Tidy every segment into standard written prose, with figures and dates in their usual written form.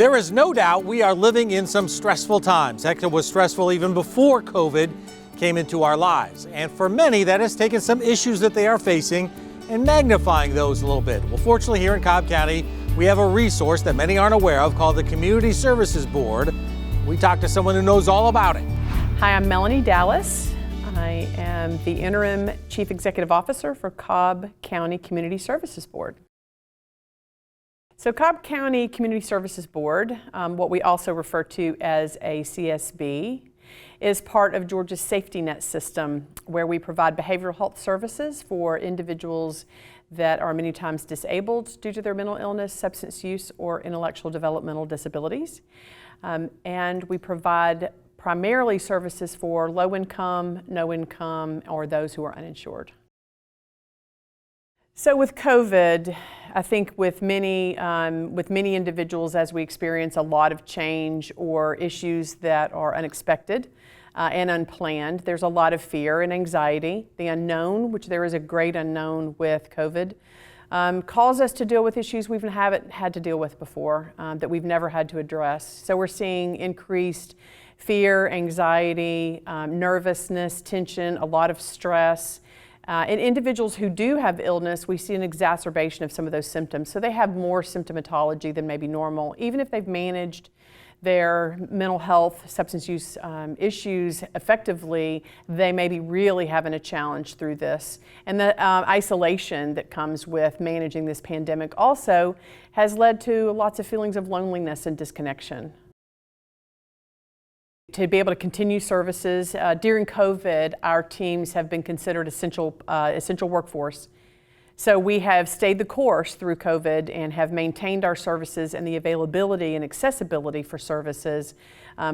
There is no doubt we are living in some stressful times. Heck, it was stressful even before COVID came into our lives. And for many, that has taken some issues that they are facing and magnifying those a little bit. Well, fortunately, here in Cobb County, we have a resource that many aren't aware of called the Community Services Board. We talked to someone who knows all about it. Hi, I'm Melanie Dallas. I am the Interim Chief Executive Officer for Cobb County Community Services Board. So Cobb County Community Services Board, what we also refer to as a CSB, is part of Georgia's safety net system, where we provide behavioral health services for individuals that are many times disabled due to their mental illness, substance use, or intellectual developmental disabilities. And we provide primarily services for low income, no income, or those who are uninsured. So with COVID, I think with many individuals, as we experience a lot of change or issues that are unexpected and unplanned, there's a lot of fear and anxiety. The unknown, which there is a great unknown with COVID, calls us to deal with issues we haven't had to deal with before, that we've never had to address. So we're seeing increased fear, anxiety, nervousness, tension, a lot of stress. In individuals who do have illness, we see an exacerbation of some of those symptoms. So they have more symptomatology than maybe normal. Even if they've managed their mental health, substance use issues effectively, they may be really having a challenge through this. And the isolation that comes with managing this pandemic also has led to lots of feelings of loneliness and disconnection. To be able to continue services during COVID, our teams have been considered essential workforce. So we have stayed the course through COVID and have maintained our services and the availability and accessibility for services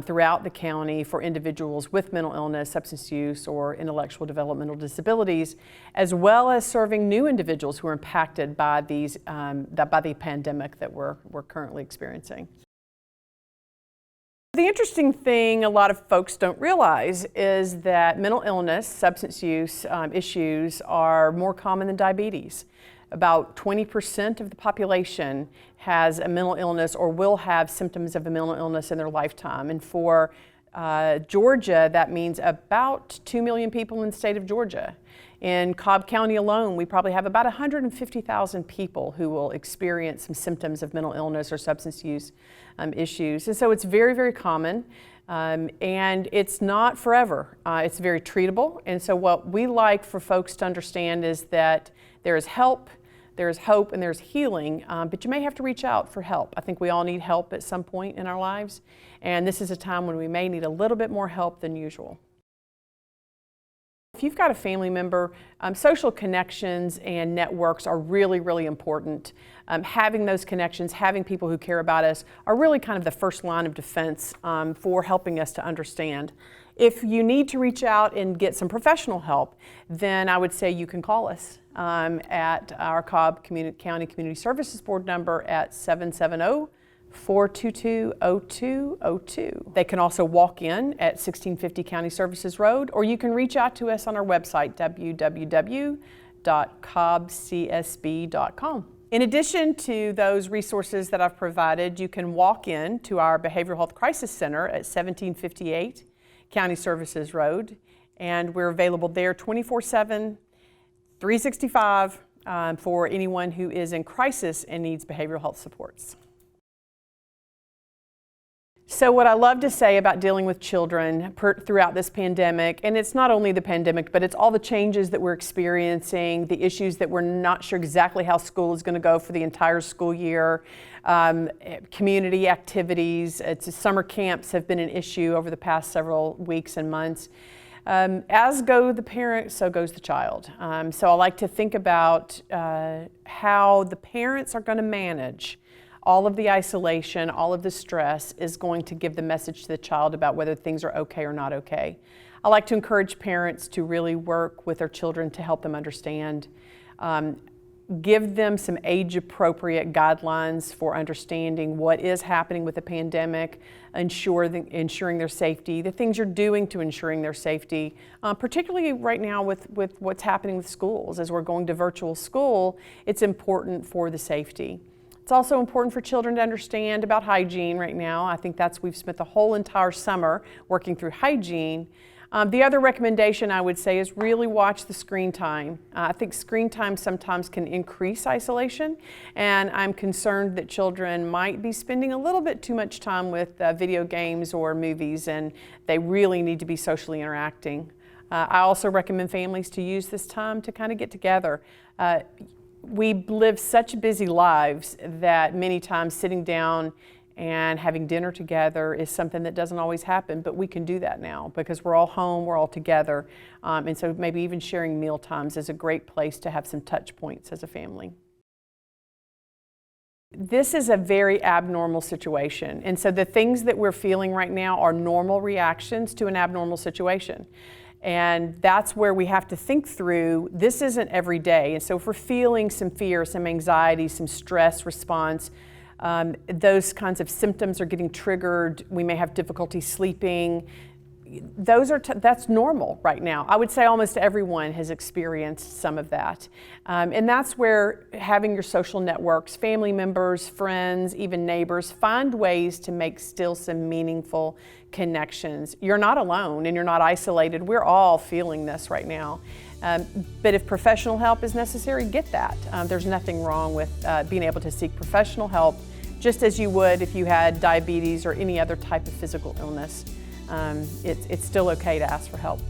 throughout the county for individuals with mental illness, substance use, or intellectual developmental disabilities, as well as serving new individuals who are impacted by by the pandemic that we're currently experiencing. The interesting thing a lot of folks don't realize is that mental illness, substance use issues are more common than diabetes. About 20% of the population has a mental illness or will have symptoms of a mental illness in their lifetime. And for Georgia, that means about 2 million people in the state of Georgia. In Cobb County alone, we probably have about 150,000 people who will experience some symptoms of mental illness or substance use issues. And so it's very, very common, and it's not forever. It's very treatable. And so what we like for folks to understand is that there is help, there is hope, and there's healing, but you may have to reach out for help. I think we all need help at some point in our lives, and this is a time when we may need a little bit more help than usual. If you've got a family member, social connections and networks are really, really important. Having those connections, having people who care about us are really kind of the first line of defense for helping us to understand. If you need to reach out and get some professional help, then I would say you can call us at our Cobb County Community Services Board number at 770-422-0202. They can also walk in at 1650 County Services Road, or you can reach out to us on our website, www.cobbcsb.com. In addition to those resources that I've provided, you can walk in to our Behavioral Health Crisis Center at 1758 County Services Road, and we're available there 24/7, 365 for anyone who is in crisis and needs behavioral health supports. So what I love to say about dealing with children throughout this pandemic, and it's not only the pandemic, but it's all the changes that we're experiencing, the issues that we're not sure exactly how school is going to go for the entire school year, community activities, summer camps have been an issue over the past several weeks and months. As go the parent, so goes the child. So I like to think about how the parents are going to manage all of the isolation, all of the stress is going to give the message to the child about whether things are okay or not okay. I like to encourage parents to really work with their children to help them understand. Give them some age-appropriate guidelines for understanding what is happening with the pandemic, ensuring their safety, the things you're doing to ensuring their safety, particularly right now with what's happening with schools. As we're going to virtual school, it's important for the safety. It's also important for children to understand about hygiene right now. I think we've spent the whole entire summer working through hygiene. The other recommendation I would say is really watch the screen time. I think screen time sometimes can increase isolation, and I'm concerned that children might be spending a little bit too much time with video games or movies, and they really need to be socially interacting. I also recommend families to use this time to kind of get together. We live such busy lives that many times sitting down and having dinner together is something that doesn't always happen, but we can do that now because we're all home, we're all together, and so maybe even sharing meal times is a great place to have some touch points as a family. This is a very abnormal situation, and so the things that we're feeling right now are normal reactions to an abnormal situation. And that's where we have to think through, this isn't every day. And so if we're feeling some fear, some anxiety, some stress response, those kinds of symptoms are getting triggered, we may have difficulty sleeping, that's normal right now. I would say almost everyone has experienced some of that. And that's where having your social networks, family members, friends, even neighbors, find ways to make still some meaningful connections. You're not alone and you're not isolated. We're all feeling this right now. But if professional help is necessary, get that. There's nothing wrong with being able to seek professional help, just as you would if you had diabetes or any other type of physical illness. It's still okay to ask for help.